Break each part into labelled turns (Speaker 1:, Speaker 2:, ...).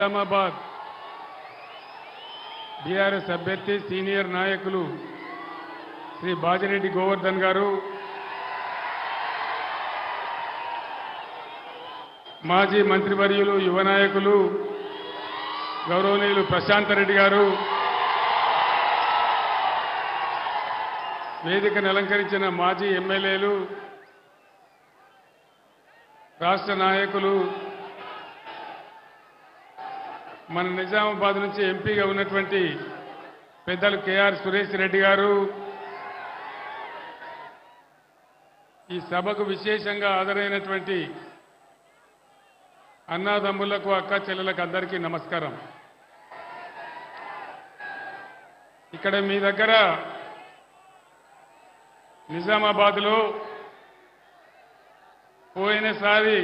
Speaker 1: Nizamabad BRS అభ్యర్థి senior నాయకులు శ్రీ బాజిరెడ్డి గోవర్ధన్ గారు, మాజీ మంత్రివర్యులు యువ నాయకులు గౌరవనీయులు ప్రశాంత్ రెడ్డి గారు, వేదికను అలంకరించిన మాజీ ఎమ్మెల్యేలు, రాష్ట్ర నాయకులు, మన నిజామాబాద్ నుంచి ఎంపీగా ఉన్నటువంటి పెద్దలు కేఆర్ సురేష్ రెడ్డి గారు, ఈ సభకు విశేషంగా హాజరైనటువంటి అన్నాదమ్ములకు, అక్క చెల్లెలకు అందరికీ నమస్కారం. ఇక్కడ మీ దగ్గర నిజామాబాద్లో పోయినసారి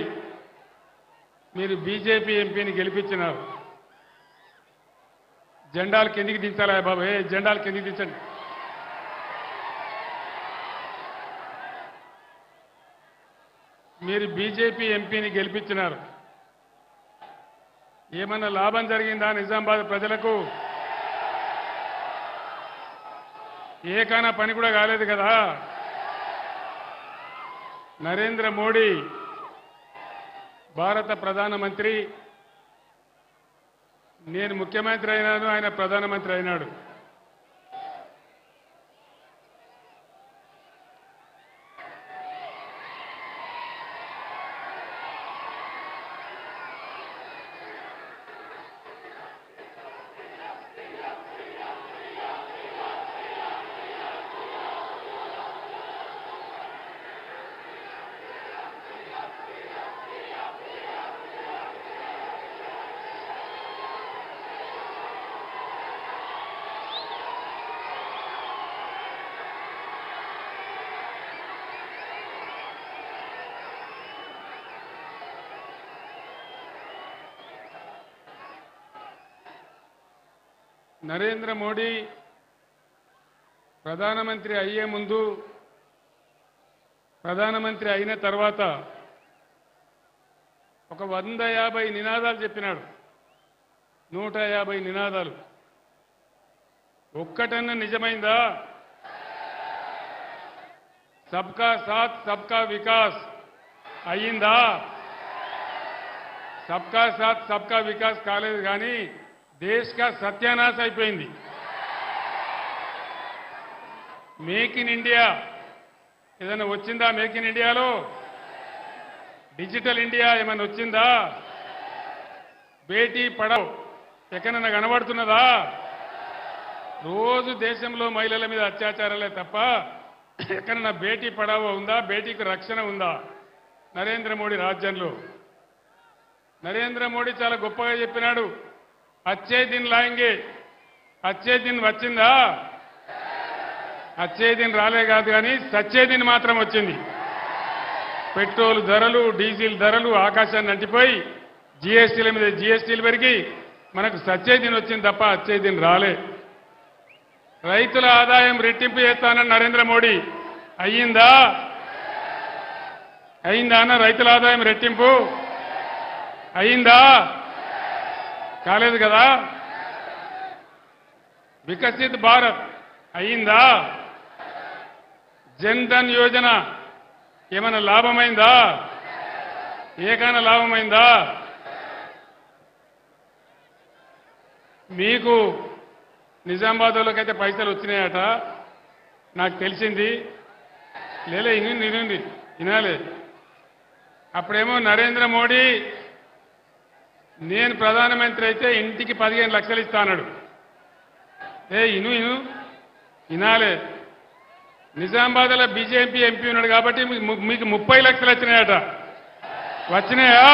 Speaker 1: మీరు బీజేపీ ఎంపీని గెలిపించినారు. జెండాలు కిందికి దించాలా బాబు? జెండాలు కిందికి దించండి. మీరు బీజేపీ ఎంపీని గెలిపించినారు. ఏమన్నా లాభం జరిగిందా నిజామాబాద్ ప్రజలకు? ఏకైనా పని కూడా కాలేదు కదా. నరేంద్ర మోడీ భారత ప్రధానమంత్రి, నేను ముఖ్యమంత్రి అయినాను, ఆయన ప్రధానమంత్రి అయినాడు. నరేంద్ర మోడీ ప్రధానమంత్రి అయ్యే ముందు, ప్రధానమంత్రి అయిన తర్వాత ఒక 150 నినాదాలు చెప్పినాడు. 150 నినాదాలు. ఒక్కటన్నా నిజమైందా? సబ్కా సాత్ సబ్కా వికాస్ అయ్యిందా? సబ్కా సాత్ సబ్కా వికాస్ కాలేదు, కానీ దేశ్ కా సత్యానాశ అయిపోయింది. మేక్ ఇన్ ఇండియా ఏదైనా వచ్చిందా? మేక్ ఇన్ ఇండియాలో డిజిటల్ ఇండియా ఏమైనా వచ్చిందా? బేటీ పడావ్ ఎక్కడన్నా కనబడుతున్నదా? రోజు దేశంలో మహిళల మీద అత్యాచారాలే తప్ప ఎక్కడన్నా బేటీ పడావో ఉందా? బేటీకి రక్షణ ఉందా నరేంద్ర మోడీ రాజ్యంలో? నరేంద్ర మోడీ చాలా గొప్పగా చెప్పినాడు, అచ్చే దిన్ లాయింగే. అచ్చే దిన్ వచ్చిందా? అచ్చే దిన్ రాలే కాదు, కానీ సచ్చే దిన్ మాత్రం వచ్చింది. పెట్రోల్ ధరలు, డీజిల్ ధరలు ఆకాశాన్ని అంటిపోయి జీఎస్టీల మీద జీఎస్టీలు పెరిగి మనకు సచ్చే దిన్ వచ్చింది తప్ప అచ్చే దిన్ రాలే. రైతుల ఆదాయం రెట్టింపు చేస్తానని నరేంద్ర మోడీ అయ్యిందా? అయిందా అన్న? రైతుల ఆదాయం రెట్టింపు అయిందా? కాలేదు కదా. వికసిత్ భారత్ అయ్యిందా? జన్ ధన్ యోజన ఏమైనా లాభమైందా? ఏకైనా లాభమైందా? మీకు నిజామాబాద్లోకైతే పైసలు వచ్చినాయట నాకు తెలిసింది. లేలే ఇనుండి వినాలే. అప్పుడేమో నరేంద్ర మోడీ నేను ప్రధానమంత్రి అయితే ఇంటికి 15 లక్షలు ఇస్తాడు. ఇను వినాలే. నిజామాబాద్లో బీజేపీ ఎంపీ ఉన్నాడు కాబట్టి మీకు 30 లక్షలు వచ్చినాయట. వచ్చినాయా?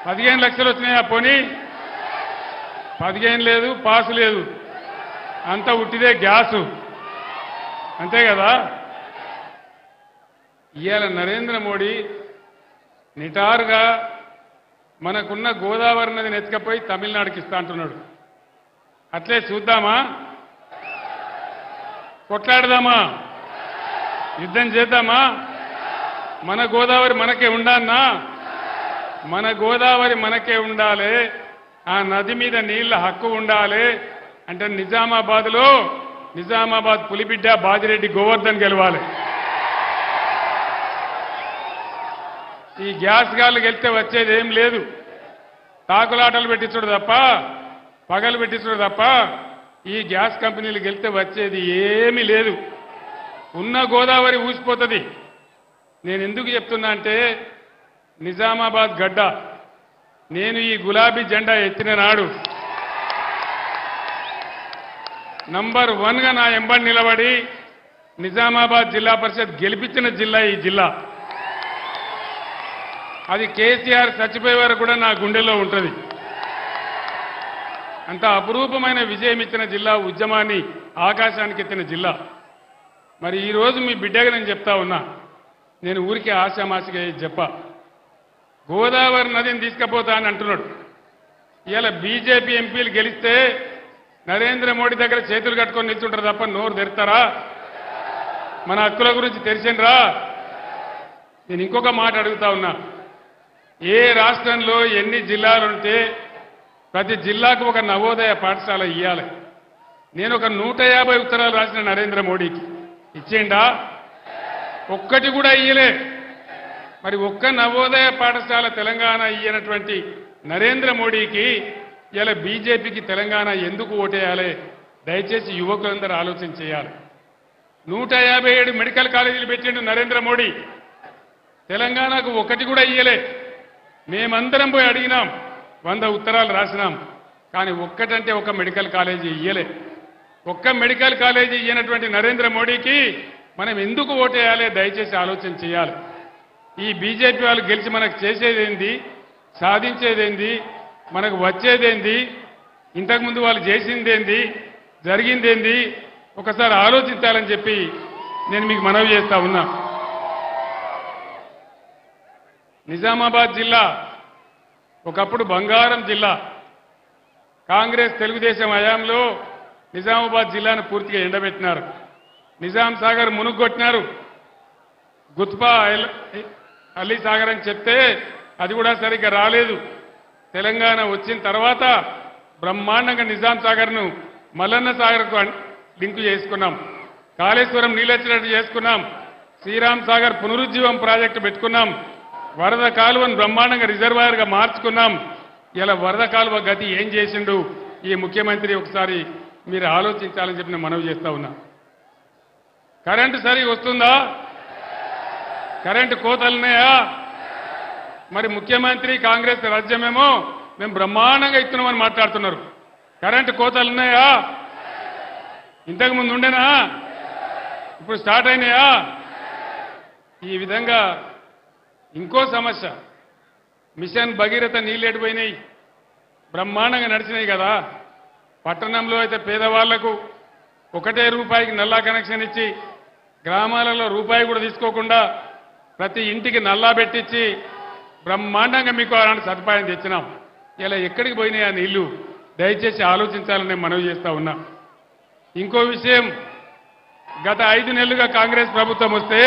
Speaker 1: 15 లక్షలు వచ్చినాయా? పోనీ 15 లేదు, పాసు లేదు, అంతా ఉట్టిదే గ్యాసు, అంతే కదా. ఇవాళ నరేంద్ర మోడీ నిటారుగా మనకున్న గోదావరి నదిని ఎత్తుకపోయి తమిళనాడుకి ఇస్తా అంటున్నాడు. అట్లే చూద్దామా? కొట్లాడదామా? యుద్ధం చేద్దామా? మన గోదావరి మనకే ఉండన్నా? మన గోదావరి మనకే ఉండాలి, ఆ నది మీద నీళ్ల హక్కు ఉండాలి అంటే నిజామాబాద్ పులిబిడ్డ బాజిరెడ్డి గోవర్ధన్ గెలవాలి. ఈ గ్యాస్ గాళ్ళు గెలిస్తే వచ్చేది ఏం లేదు. తాకులాటలు పెట్టించడు తప్ప, పగలు పెట్టించడు తప్ప ఈ గ్యాస్ కంపెనీలు గెలిస్తే వచ్చేది ఏమీ లేదు. ఉన్న గోదావరి ఊసిపోతుంది. నేను ఎందుకు చెప్తున్నా అంటే నిజామాబాద్ గడ్డ నేను ఈ గులాబీ జెండా ఎత్తిన నాడు నంబర్ 1గా నా ఎంబడి నిలబడి నిజామాబాద్ జిల్లా పరిషత్ గెలిపించిన జిల్లా ఈ జిల్లా. అది కేసీఆర్ చచ్చిపోయే వరకు కూడా నా గుండెల్లో ఉంటుంది. అంత అపురూపమైన విజయం ఇచ్చిన జిల్లా, ఉద్యమాన్ని ఆకాశానికి ఎత్తిన జిల్లా. మరి ఈరోజు మీ బిడ్డగా నేను చెప్తా ఉన్నా, నేను ఊరికి ఆశామాసిగా చెప్ప గోదావరి నదిని తీసుకుపోతా అని అంటున్నాడు. ఇవాళ బీజేపీ ఎంపీలు గెలిస్తే నరేంద్ర మోడీ దగ్గర చేతులు కట్టుకొని నిల్చుంటారు తప్ప నోరు తెరుతారా? మన హక్కుల గురించి తెలిసిండ్రా? నేను ఇంకొక మాట అడుగుతా ఉన్నా, ఏ రాష్ట్రంలో ఎన్ని జిల్లాలుంటే ప్రతి జిల్లాకు ఒక నవోదయ పాఠశాల ఇవ్వాలి. నేను ఒక 150 ఉత్తరాలు రాసిన నరేంద్ర మోడీకి, ఇచ్చేయండా? ఒక్కటి కూడా ఇయ్యలే. మరి ఒక్క నవోదయ పాఠశాల తెలంగాణ ఇయ్యనటువంటి నరేంద్ర మోడీకి ఇలా బీజేపీకి తెలంగాణ ఎందుకు ఓటేయాలి? దయచేసి యువకులందరూ ఆలోచన చేయాలి. 157 మెడికల్ కాలేజీలు పెట్టిండు నరేంద్ర మోడీ, తెలంగాణకు ఒకటి కూడా ఇయ్యలే. మేమందరం పోయి అడిగినాం, 100 ఉత్తరాలు రాసినాం, కానీ ఒక్కటంటే ఒక మెడికల్ కాలేజీ ఇయ్యలే. ఒక్క మెడికల్ కాలేజీ ఇయ్యనటువంటి నరేంద్ర మోడీకి మనం ఎందుకు ఓటేయాలి? దయచేసి ఆలోచన చేయాలి. ఈ బీజేపీ వాళ్ళు గెలిచి మనకు చేసేదేంది, సాధించేదేంది, మనకు వచ్చేదేంది, ఇంతకుముందు వాళ్ళు చేసిందేంది, జరిగిందేంది ఒకసారి ఆలోచించాలని చెప్పి నేను మీకు మనవి చేస్తా ఉన్నా. నిజామాబాద్ జిల్లా ఒకప్పుడు బంగారం జిల్లా. కాంగ్రెస్ తెలుగుదేశం హయాంలో నిజామాబాద్ జిల్లాను పూర్తిగా ఎండబెట్టినారు. నిజాం సాగర్ మునుగొట్టినారు. గుత్పా అలీ సాగర్ అని చెప్తే అది కూడా సరిగ్గా రాలేదు. తెలంగాణ వచ్చిన తర్వాత బ్రహ్మాండంగా నిజాం సాగర్ను మల్లన్న సాగర్కు లింకు చేసుకున్నాం. కాళేశ్వరం నీళ్ళొచ్చినట్టు చేసుకున్నాం. శ్రీరామ్ సాగర్ పునరుజ్జీవం ప్రాజెక్టు పెట్టుకున్నాం. వరద కాలువను బ్రహ్మాండంగా రిజర్వాయర్గా మార్చుకున్నాం. ఇలా వరద కాలువ గతి ఏం చేసిండు ఈ ముఖ్యమంత్రి ఒకసారి మీరు ఆలోచించాలని చెప్పి నేను మనవి చేస్తా ఉన్నా. కరెంటు సరిగా వస్తుందా? కరెంటు కోతలున్నాయా? మరి ముఖ్యమంత్రి కాంగ్రెస్ రాజ్యమేమో మేము బ్రహ్మాండంగా ఇస్తున్నామని మాట్లాడుతున్నారు. కరెంటు కోతలున్నాయా? ఇంతకుముందు ఉండేనా? ఇప్పుడు స్టార్ట్ అయినాయా? ఈ విధంగా ఇంకో సమస్య, మిషన్ భగీరథ నీళ్ళు ఎడిపోయినాయి, బ్రహ్మాండంగా నడిచినాయి కదా. పట్టణంలో అయితే పేదవాళ్లకు ఒకటే రూపాయికి నల్లా కనెక్షన్ ఇచ్చి, గ్రామాలలో రూపాయి కూడా తీసుకోకుండా ప్రతి ఇంటికి నల్లా పెట్టించి బ్రహ్మాండంగా మీకు అలాంటి సదుపాయం తెచ్చినాం. ఇలా ఎక్కడికి పోయినాయి ఆ నీళ్లు? దయచేసి ఆలోచించాలని మనవి చేస్తా ఉన్నా. ఇంకో విషయం, గత 5 నెలలుగా కాంగ్రెస్ ప్రభుత్వం వస్తే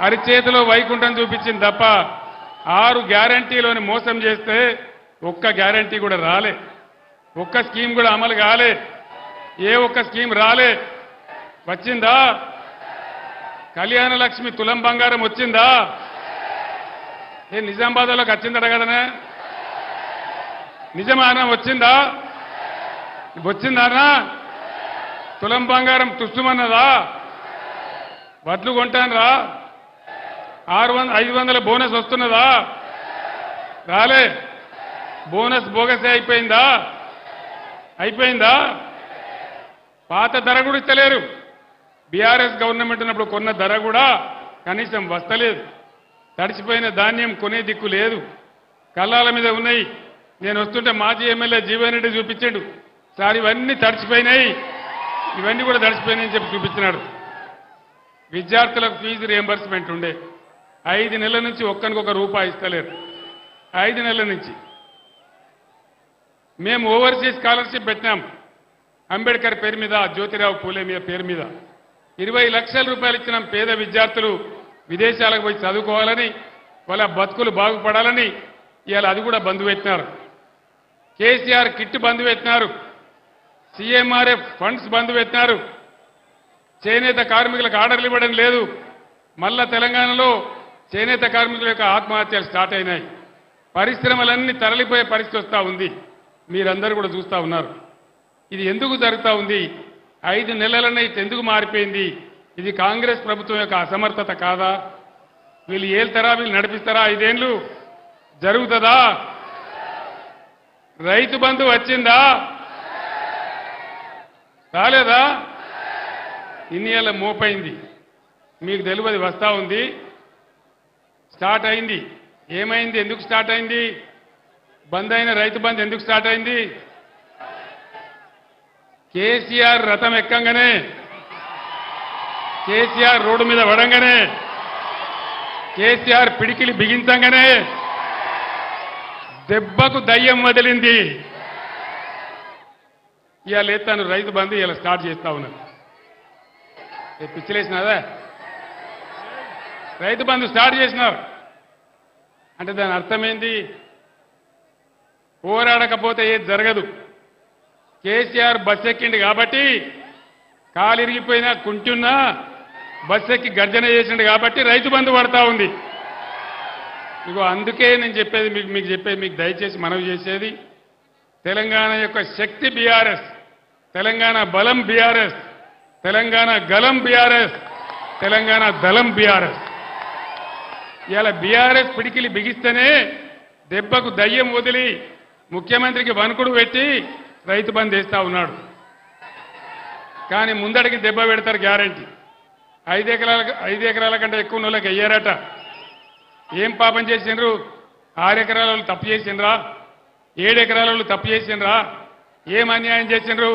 Speaker 1: అరిచేతిలో వైకుంఠం చూపించింది తప్ప 6 గ్యారంటీలోని మోసం చేస్తే ఒక్క గ్యారంటీ కూడా రాలే. ఒక్క స్కీమ్ కూడా అమలు కాలే. ఏ ఒక్క స్కీమ్ రాలే. వచ్చిందా? కళ్యాణ లక్ష్మి తులం బంగారం వచ్చిందా? ఏ నిజామాబాద్లోకి వచ్చిందట కదనే? నిజమానా? వచ్చిందా? వచ్చిందానా? తులం బంగారం తుష్టమన్నదా? వడ్లు కొంటానరా? 500 బోనస్ వస్తున్నదా? రాలే. బోనస్ బోగసే అయిపోయిందా? అయిపోయిందా? పాత ధర కూడా ఇస్తలేరు. బీఆర్ఎస్ గవర్నమెంట్ ఉన్నప్పుడు కొన్న ధర కూడా కనీసం వస్తలేదు. తడిచిపోయిన ధాన్యం కొనే దిక్కు లేదు. కళ్ళాల మీద ఉన్నాయి. నేను వస్తుంటే మాజీ ఎమ్మెల్యే జీవన్ రెడ్డి చూపించాడు, సార్ ఇవన్నీ తడిచిపోయినాయి, ఇవన్నీ కూడా తడిచిపోయినాయని చెప్పి చూపించినాడు. విద్యార్థులకు ఫీజు రియంబర్స్మెంట్ ఉండే 5 నెలల నుంచి ఒక్కనికొక రూపాయి ఇస్తలేరు. 5 నెలల నుంచి. మేము ఓవర్సీస్ స్కాలర్షిప్ పెట్టినాం. అంబేద్కర్ పేరు మీద, జ్యోతిరావు పూలే మీద పేరు మీద 20 లక్షల రూపాయలు ఇచ్చినాం. పేద విద్యార్థులు విదేశాలకు పోయి చదువుకోవాలని వాళ్ళ బతుకులు బాగుపడాలని ఇవాళ అది కూడా బంద్ పెట్టినారు. కేసీఆర్ కిట్ బంద్ పెట్టినారు. సీఎంఆర్ఎఫ్ ఫండ్స్ బంద్ పెట్టినారు. చేనేత కార్మికులకు ఆర్డర్లు ఇవ్వడం లేదు. మళ్ళా తెలంగాణలో చేనేత కార్మికుల యొక్క ఆత్మహత్యలు స్టార్ట్ అయినాయి. పరిశ్రమలన్నీ తరలిపోయే పరిస్థితి వస్తూ ఉంది. మీరందరూ కూడా చూస్తూ ఉన్నారు. ఇది ఎందుకు జరుగుతూ ఉంది? 5 నెలలనే ఇది ఎందుకు మారిపోయింది? ఇది కాంగ్రెస్ ప్రభుత్వం యొక్క అసమర్థత కాదా? వీళ్ళు ఏళ్తారా? వీళ్ళు నడిపిస్తారా? 5 ఏళ్ళు జరుగుతుందా? రైతు బంధు వచ్చిందా? రాలేదా? ఇన్ని ఏళ్ళ మోపైంది. మీకు తెలియదు, వస్తూ ఉంది. స్టార్ట్ అయింది. ఏమైంది? ఎందుకు స్టార్ట్ అయింది? బంద్ అయిన రైతు బంధు ఎందుకు స్టార్ట్ అయింది? కేసీఆర్ రథం ఎక్కంగానే, కేసీఆర్ రోడ్డు మీద పడంగానే, కేసీఆర్ పిడికిలి బిగించంగానే దెబ్బకు దయ్యం వదిలింది. ఇవాళ తను రైతు బంధు ఇలా స్టార్ట్ చేస్తా ఉన్నాను. పిచ్చిలేసినాదా? రైతు బంధు స్టార్ట్ చేసినారు అంటే దాని అర్థమైంది, పోరాడకపోతే ఏది జరగదు. కేసీఆర్ బస్ ఎక్కింది కాబట్టి, కాలిరిగిపోయినా కుంటున్నా బస్ ఎక్కి గర్జన చేసిండు కాబట్టి రైతు బంధు పడతా ఉంది. ఇగో అందుకే నేను చెప్పేది మీకు దయచేసి మనవి చేసేది, తెలంగాణ యొక్క శక్తి బీఆర్ఎస్, తెలంగాణ బలం బీఆర్ఎస్, తెలంగాణ గలం బీఆర్ఎస్, తెలంగాణ దళం బీఆర్ఎస్. ఇలా బీఆర్ఎస్ పిడికిలి బిగిస్తేనే దెబ్బకు దయ్యం వదిలి ముఖ్యమంత్రికి వణుకుడు పెట్టి రైతు బంధు వేస్తా ఉన్నాడు. కానీ ముందడికి దెబ్బ పెడతారు గ్యారంటీ. 5 ఎకరాల కంటే ఎక్కువ వాళ్ళకి అయ్యారట. ఏం పాపం చేసిండ్రు? 6 ఎకరాల వాళ్ళు తప్పు చేసిండ్రా? 7 ఎకరాల వాళ్ళు తప్పు చేసిండ్రా? ఏం అన్యాయం చేసిండ్రు?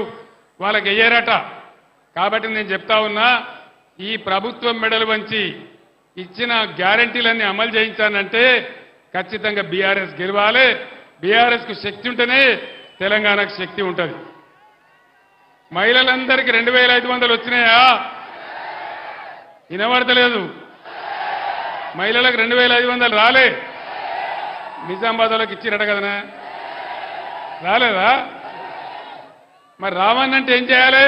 Speaker 1: వాళ్ళకి అయ్యారట. కాబట్టి నేను చెప్తా ఉన్నా, ఈ ప్రభుత్వం మెడలు వంచి ఇచ్చిన గ్యారంటీలన్నీ అమలు చేయించానంటే ఖచ్చితంగా బీఆర్ఎస్ గెలవాలి. బీఆర్ఎస్కు శక్తి ఉంటేనే తెలంగాణకు శక్తి ఉంటుంది. మహిళలందరికీ 2500 వచ్చినాయా? వినబడతలేదు. మహిళలకు 2500 రాలే. నిజామాబాద్లోకి ఇచ్చిరట కదనా? రాలేదా? మరి రావన్నంటే ఏం చేయాలి?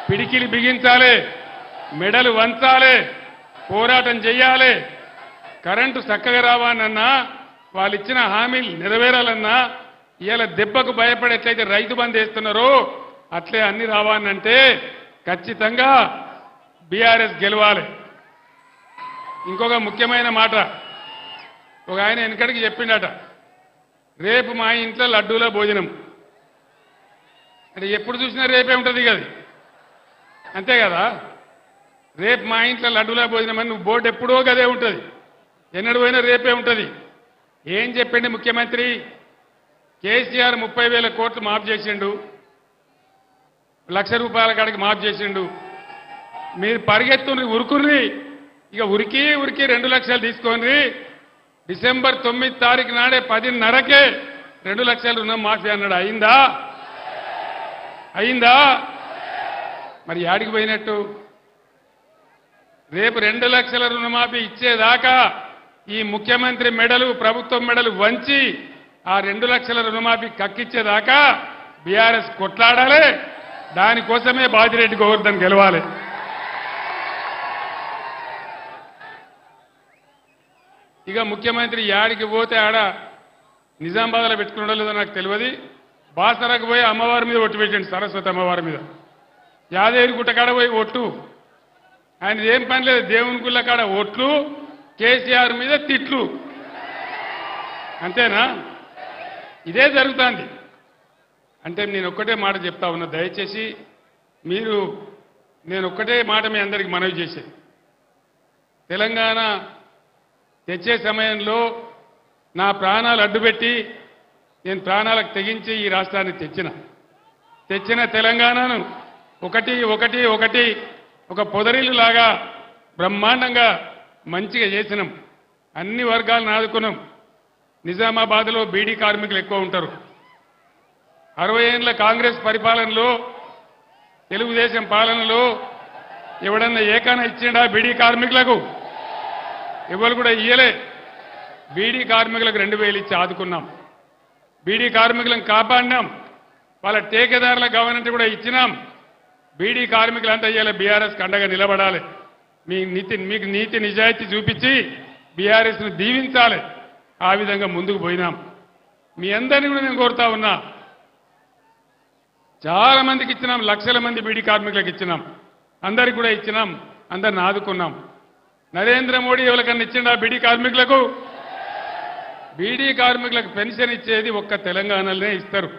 Speaker 1: పిడికిలి బిగించాలి, మెడలు వంచాలి, పోరాటం చెయ్యాలి. కరెంటు చక్కగా రావాలన్నా, వాళ్ళు ఇచ్చిన హామీలు నెరవేరాలన్నా, ఇవాళ దెబ్బకు భయపడి ఎట్లయితే రైతు బంధు వేస్తున్నారో అట్లే అన్ని రావాలంటే ఖచ్చితంగా బీఆర్ఎస్ గెలవాలి. ఇంకొక ముఖ్యమైన మాట, ఒక ఆయన వెనకడికి చెప్పిండట, రేపు మా ఇంట్లో లడ్డూల భోజనం అంటే ఎప్పుడు చూసినా రేపే ఉంటుంది కదా, అంతే కదా? రేపు మా ఇంట్లో లడ్డూల భోజనం అని నువ్వు బోర్డు ఎప్పుడో గదే ఉంటుంది, ఎన్నడు పోయినా రేపే ఉంటుంది. ఏం చెప్పిండి ముఖ్యమంత్రి? కేసీఆర్ 30,000 కోట్లు మాఫ్ చేసిండు, ₹1,00,000 కాడికి మాఫ్ చేసిండు. మీరు పరిగెత్తుని ఉరుకుర్రి, ఇక ఉరికి 2 లక్షలు తీసుకొని డిసెంబర్ 9 తారీఖు నాడే 10:30కే 2 లక్షల రుణం మాఫీ అన్నాడు. అయిందా? అయిందా? మరి యాడికి పోయినట్టు? రేపు 2 లక్షల రుణమాఫీ ఇచ్చేదాకా ఈ ముఖ్యమంత్రి మెడలు, ప్రభుత్వం మెడలు వంచి ఆ 2 లక్షల రుణమాఫీ కక్కిచ్చేదాకా బీఆర్ఎస్ కొట్లాడాలి. దానికోసమే బాజిరెడ్డి గోవర్ధన్ గెలవాలి. ఇక ముఖ్యమంత్రి యాడికి పోతే ఆడ నిజామాబాద్లో పెట్టుకున్నాడో లేదో నాకు తెలియదు, బాసరకు పోయి అమ్మవారి మీద ఒట్టు పెట్టండి, సరస్వతి అమ్మవారి మీద. యాదగిరి గుట్ట కాడ పోయి ఒట్టు. ఆయన ఏం పని లేదు, దేవుని గుళ్ళ కాడ ఒట్లు, కేసీఆర్ మీద తిట్లు, అంతేనా? ఇదే జరుగుతుంది. అంటే నేను ఒక్కటే మాట చెప్తా ఉన్నా, దయచేసి మీరు, నేను ఒక్కటే మాట మీ అందరికి మనవి చేసేది, తెలంగాణ తెచ్చే సమయంలో నా ప్రాణాలు అడ్డుపెట్టి నేను ప్రాణాలకు తెగించి ఈ రాష్ట్రాన్ని తెచ్చిన తెలంగాణను ఒకటి ఒక పొదరిల్లు లాగా బ్రహ్మాండంగా మంచిగా చేసినాం. అన్ని వర్గాలను ఆదుకున్నాం. నిజామాబాద్లో బీడీ కార్మికులు ఎక్కువ ఉంటారు. 60 ఏళ్ల కాంగ్రెస్ పరిపాలనలో, తెలుగుదేశం పాలనలో ఎవడన్నా ఏకాన ఇచ్చిండా బీడీ కార్మికులకు? ఎవరు కూడా ఇయ్యలే. బీడీ కార్మికులకు 2000 ఇచ్చి ఆదుకున్నాం. బీడీ కార్మికులను కాపాడినాం. వాళ్ళ టేకేదారుల గవర్నమెంట్ కూడా ఇచ్చినాం. బీడీ కార్మికులంతా ఇయ్యాలి బీఆర్ఎస్ అండగా నిలబడాలి. మీకు నీతి నిజాయితీ చూపించి బీఆర్ఎస్ను దీవించాలి. ఆ విధంగా ముందుకు పోయినాం. మీ అందరినీ కూడా నేను కోరుతా ఉన్నా, చాలా మందికి ఇచ్చినాం, లక్షల మంది బీడీ కార్మికులకు ఇచ్చినాం, అందరికి కూడా ఇచ్చినాం, అందరిని ఆదుకున్నాం. నరేంద్ర మోడీ ఎవరికన్నా ఇచ్చిండా బీడీ కార్మికులకు? బీడీ కార్మికులకు పెన్షన్ ఇచ్చేది ఒక్క తెలంగాణలోనే ఇస్తారు,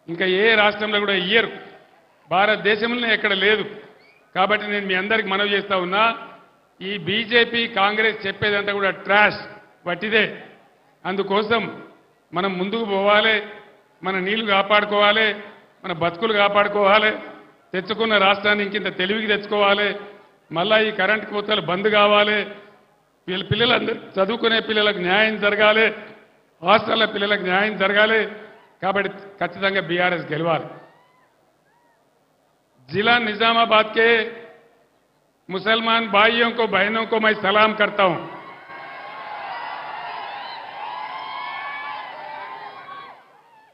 Speaker 1: ఇంకా ఏ రాష్ట్రంలో కూడా ఇయ్యరు, భారతదేశంలోనే ఎక్కడ లేదు. కాబట్టి నేను మీ అందరికి మనవి చేస్తా ఉన్నా, ఈ బీజేపీ కాంగ్రెస్ చెప్పేదంతా కూడా ట్రాష్, వట్టిదే. అందుకోసం మనం ముందుకు పోవాలి, మన నీళ్లు కాపాడుకోవాలి, మన బతుకులు కాపాడుకోవాలి, తెచ్చుకున్న రాష్ట్రాన్ని ఇంకింత తెలివికి తెచ్చుకోవాలి. మళ్ళా ఈ కరెంటు కోతలు బంద్ కావాలి, పిల్లలందరూ చదువుకునే పిల్లలకు న్యాయం జరగాలి, హాస్టల్ల పిల్లలకు న్యాయం జరగాలి. కాబట్టి ఖచ్చితంగా బీఆర్ఎస్ గెలవాలి. जिला निजामाबाद के मुसलमान भाइयों को बहनों को मैं सलाम करता हूं.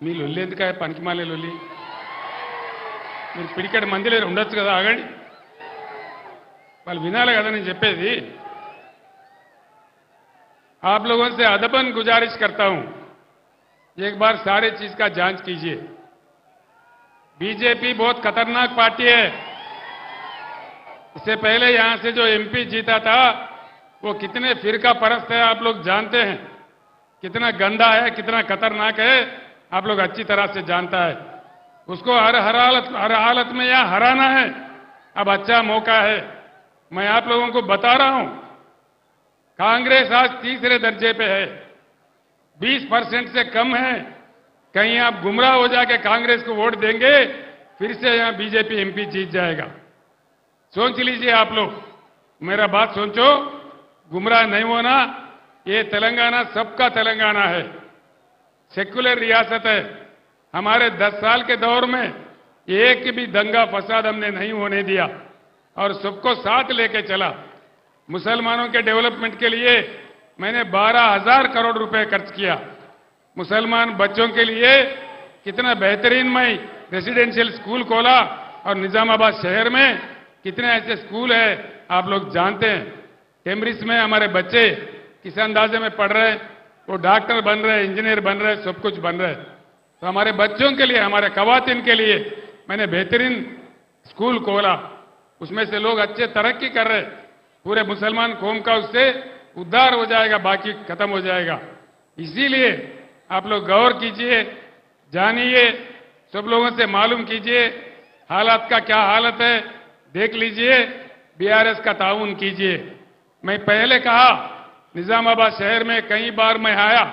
Speaker 1: మీ లొల్లి ఎందుకు పనికిమాలే లొల్లి? మీరు పిడికెట్ మంది లేరు ఉండొచ్చు కదా, ఆగండి, వాళ్ళు వినాలి కదా నేను చెప్పేది. आप लोगों से अदबन गुजारिश करता हूं, एक बार सारे चीज का जांच कीजिए. बीजेपी बहुत खतरनाक पार्टी है. इससे पहले यहां से जो एमपी जीता था वो कितने फिरका परस्त है आप लोग जानते हैं, कितना गंदा है, कितना खतरनाक है, आप लोग अच्छी तरह से जानता है. उसको हर हालत में यहां हराना है. अब अच्छा मौका है. मैं आप लोगों को बता रहा हूं, कांग्रेस आज तीसरे दर्जे पे है, 20% से कम है. कहीं आप गुमराह हो जाके कांग्रेस को वोट देंगे, फिर से यहां बीजेपी एमपी जीत जाएगा. सोच लीजिए आप लोग, मेरा बात सोचो, गुमराह नहीं होना. ये तेलंगाना सबका तेलंगाना है, सेक्युलर रियासत है. हमारे 10 साल के दौर में एक भी दंगा फसाद हमने नहीं होने दिया और सबको साथ लेके चला. मुसलमानों के डेवलपमेंट के लिए मैंने 12,000 करोड़ रुपए खर्च किया. मुसलमान बच्चों के लिए कितना बेहतरीन मैं रेसिडेंशियल स्कूल खोला और निजामाबाद शहर में कितने ऐसे स्कूल है आप लोग जानते हैं. टेम्ब्रिज में हमारे बच्चे किस अंदाजे में पढ़ रहे हैं, वो डॉक्टर बन रहे, इंजीनियर बन रहे, सब कुछ बन रहे. तो हमारे बच्चों के लिए, हमारे खवातीन के लिए मैंने बेहतरीन स्कूल खोला. उसमें से लोग अच्छे तरक्की कर रहे. पूरे मुसलमान कौम का उससे उद्धार हो जाएगा, बाकी खत्म हो जाएगा. इसीलिए आप लोग गौर कीजिए, जानिए, सब लोगों से मालूम कीजिए हालात का क्या हालत है, देख लीजिए, बीआरएस का ताउन कीजिए. मैं पहले कहा, निजामाबाद शहर में कई बार मैं आया,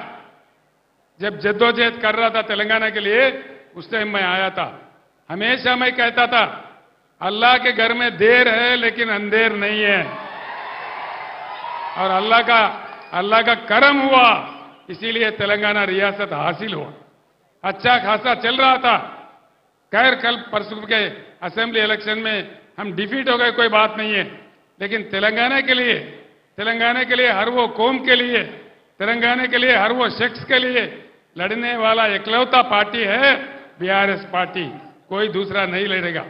Speaker 1: जब जद्दोजहद कर रहा था तेलंगाना के लिए, उस टाइम मैं आया था. हमेशा मैं कहता था, अल्लाह के घर में देर है लेकिन अंधेर नहीं है. और अल्लाह का करम हुआ, इसीलिए तेलंगाना रियासत हासिल हुआ. अच्छा खासा चल रहा था. खैर कल परसों के असेंबली इलेक्शन में हम डिफीट हो गए, कोई बात नहीं है. लेकिन तेलंगाना के लिए हर वो कौम के लिए, तेलंगाना के लिए हर वो शख्स के लिए लड़ने वाला इकलौता पार्टी है बीआरएस पार्टी, कोई दूसरा नहीं लड़ेगा.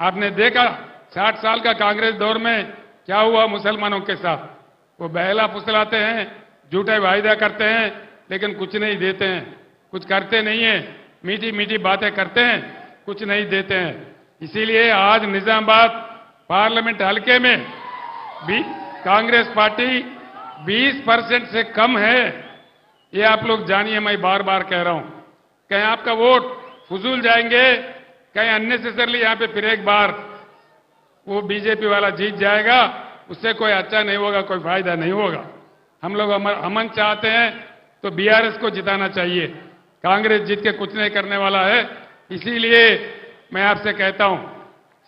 Speaker 1: आपने देखा 60 साल का कांग्रेस दौर में क्या हुआ मुसलमानों के साथ. वो बहला फुसलाते हैं, झूठे वायदा करते हैं, लेकिन कुछ नहीं देते हैं, कुछ करते नहीं है, मीठी मीठी बातें करते हैं, कुछ नहीं देते हैं. इसीलिए आज निजामाबाद पार्लियामेंट हलके में भी कांग्रेस पार्टी 20% से कम है. ये आप लोग जानिए, मैं बार बार कह रहा हूं. कहीं आपका वोट फजूल जाएंगे, कहीं अननेसेसरली यहां पे फिर एक बार वो बीजेपी वाला जीत जाएगा, उससे कोई अच्छा नहीं होगा, कोई फायदा नहीं होगा. हम लोग अमन चाहते हैं तो बीआरएस को जिताना चाहिए. कांग्रेस जीत के कुछ नहीं करने वाला है. इसीलिए मैं आपसे कहता हूं,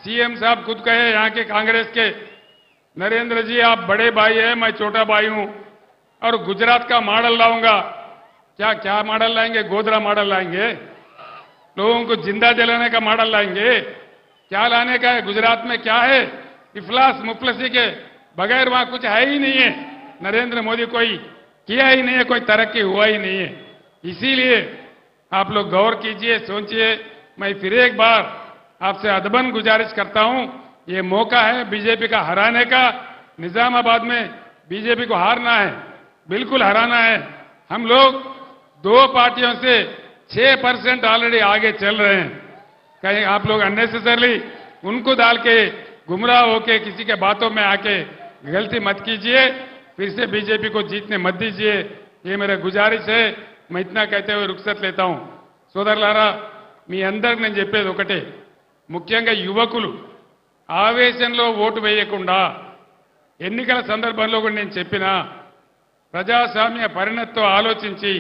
Speaker 1: सीएम साहब खुद कहे यहां के कांग्रेस के, नरेंद्र जी आप बड़े भाई हैं, मैं छोटा भाई हूं और गुजरात का मॉडल लाऊंगा. क्या मॉडल लाएंगे? गोधरा मॉडल लाएंगे? लोगों को जिंदा जलाने का मॉडल लाएंगे? क्या लाने का है? गुजरात में क्या है? इफलास मुफलसी के बगैर वहां कुछ है ही नहीं है. नरेंद्र मोदी कोई किया ही नहीं है, कोई तरक्की हुआ ही नहीं है। इसीलिए आप लोग गौर कीजिए, सोचिए। मैं फिर एक बार आपसे अदबन गुजारिश करता हूं, ये मौका है बीजेपी का हराने का। निजामाबाद में बीजेपी को हारना है, बिल्कुल हराना है। हम लोग दो पार्टियों से 6% ऑलरेडी आगे चल रहे हैं। कहीं आप लोग अननेसेसरली उनको डाल के गुमराह होके किसी के बातों में आके गलती मत कीजिए, फिर से बीजेपी को जीतने मत दीजिए। ये मेरा गुजारिश है। मैं इतना कहते हुए रुखसत लेता हूं। సోదరులారా, మీ అందరికి నేను చెప్పేది ఒకటే, ముఖ్యంగా యువకులు ఆవేశంలో ఓటు వేయకుండా ఎన్నికల సందర్భంలో కూడా నేను చెప్పిన ప్రజాస్వామ్య పరిణతితో ఆలోచించి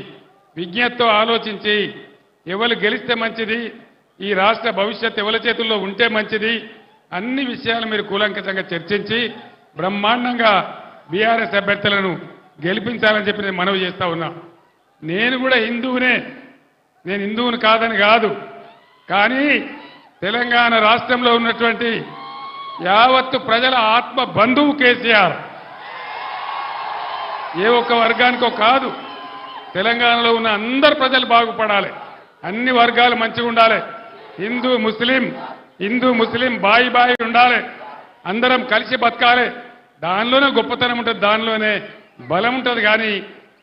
Speaker 1: విజ్ఞతతో ఆలోచించి ఎవరు గెలిస్తే మంచిది, ఈ రాష్ట్ర భవిష్యత్తు ఎవరి చేతుల్లో ఉంటే మంచిది, అన్ని విషయాలు మీరు కూలంకషంగా చర్చించి బ్రహ్మాండంగా బీఆర్ఎస్ అభ్యర్థులను గెలిపించాలని చెప్పి నేను మనవి చేస్తా ఉన్నా. నేను కూడా హిందువునే, నేను హిందువుని కాదని కాదు, కానీ తెలంగాణ రాష్ట్రంలో ఉన్నటువంటి యావత్తు ప్రజల ఆత్మ బంధువు కేసీఆర్. ఏ ఒక్క వర్గానికో కాదు, తెలంగాణలో ఉన్న అందరు ప్రజలు బాగుపడాలి, అన్ని వర్గాలు మంచిగా ఉండాలి. హిందూ ముస్లిం బాయి బాయి ఉండాలి, అందరం కలిసి బతకాలి. దానిలోనే గొప్పతనం ఉంటుంది, దానిలోనే బలం ఉంటుంది. కానీ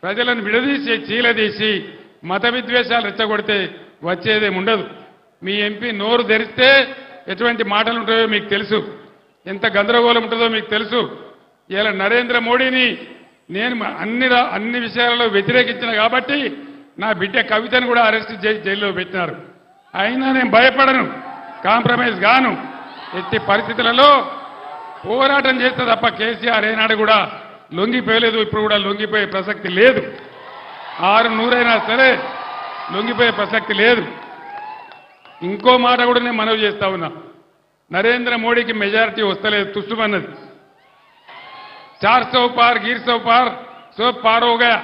Speaker 1: ప్రజలను విడదీసి చీలదీసి మత విద్వేషాలు రెచ్చగొడితే వచ్చేదేం ఉండదు. మీ ఎంపీ నోరు తెరిస్తే ఎటువంటి మాటలు ఉంటాయో మీకు తెలుసు, ఎంత గందరగోళం ఉంటుందో మీకు తెలుసు. ఇలా నరేంద్ర మోడీని నేను అన్ని విషయాలలో వ్యతిరేకించిన కాబట్టి నా బిడ్డ కవితను కూడా అరెస్ట్ చేసి జైల్లో పెట్టినారు. అయినా నేను భయపడను, కాంప్రమైజ్ గాను. ఎట్టి పరిస్థితులలో పోరాటం చేస్తే తప్ప కేసీఆర్ ఏనాడు కూడా లొంగిపోయలేదు, ఇప్పుడు కూడా లొంగిపోయే ప్రసక్తి లేదు. 600 సరే లొంగిపోయే ప్రసక్తి లేదు. ఇంకో మాట కూడా నేను మనవి చేస్తా ఉన్నా, నరేంద్ర మోడీకి మెజారిటీ వస్తలేదు, తుస్సుమన్నది. 400 पार गिर 100 पार 100 पार हो गया,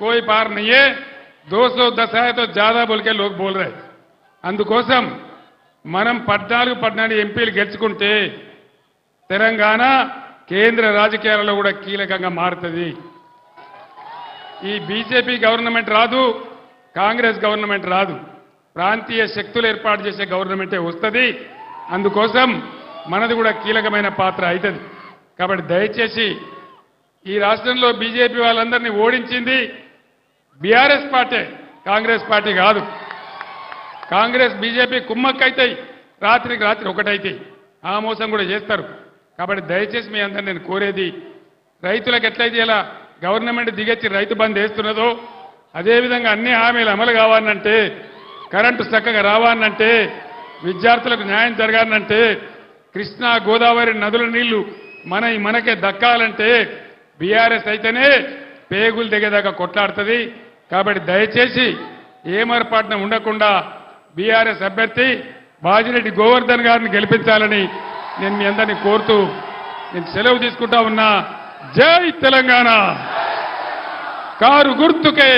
Speaker 1: कोई पार नहीं है. 210 है तो ज्यादा बोल के लोग बोल रहे. అందుకోసం మనం 14 ఎంపీలు గెలుచుకుంటే తెలంగాణ కేంద్ర రాజకీయాలలో కూడా కీలకంగా మారుతుంది. ఈ బీజేపీ గవర్నమెంట్ రాదు, కాంగ్రెస్ గవర్నమెంట్ రాదు, ప్రాంతీయ శక్తులు ఏర్పాటు చేసే గవర్నమెంటే వస్తుంది. అందుకోసం మనది కూడా కీలకమైన పాత్ర అవుతుంది. కాబట్టి దయచేసి ఈ రాష్ట్రంలో బీజేపీ వాళ్ళందరినీ ఓడించింది బీఆర్ఎస్ పార్టీ, కాంగ్రెస్ పార్టీ కాదు. కాంగ్రెస్ బీజేపీ కుమ్మక్కైతాయి, రాత్రికి రాత్రి ఒకటైతాయి, ఆ మోసం కూడా చేస్తారు. కాబట్టి దయచేసి మీ అందరిని నేను కోరేది, రైతులకు ఎట్లయితే ఇలా గవర్నమెంట్ దిగొచ్చి రైతు బంద్ వేస్తున్నదో అదేవిధంగా అన్ని హామీలు అమలు కావాలంటే, కరెంటు చక్కగా రావాలంటే, విద్యార్థులకు న్యాయం జరగాలంటే, కృష్ణా గోదావరి నదుల నీళ్లు మనకే దక్కాలంటే బీఆర్ఎస్ అయితేనే పేగులు దిగేదాకా కొట్లాడుతుంది. కాబట్టి దయచేసి ఏమరపాటున ఉండకుండా బీఆర్ఎస్ అభ్యర్థి బాజిరెడ్డి గోవర్ధన్ గారిని గెలిపించాలని నేను మీ అందరినీ కోరుతూ నేను సెలవు తీసుకుంటా ఉన్నా. జై తెలంగాణ, కారు గుర్తుకే.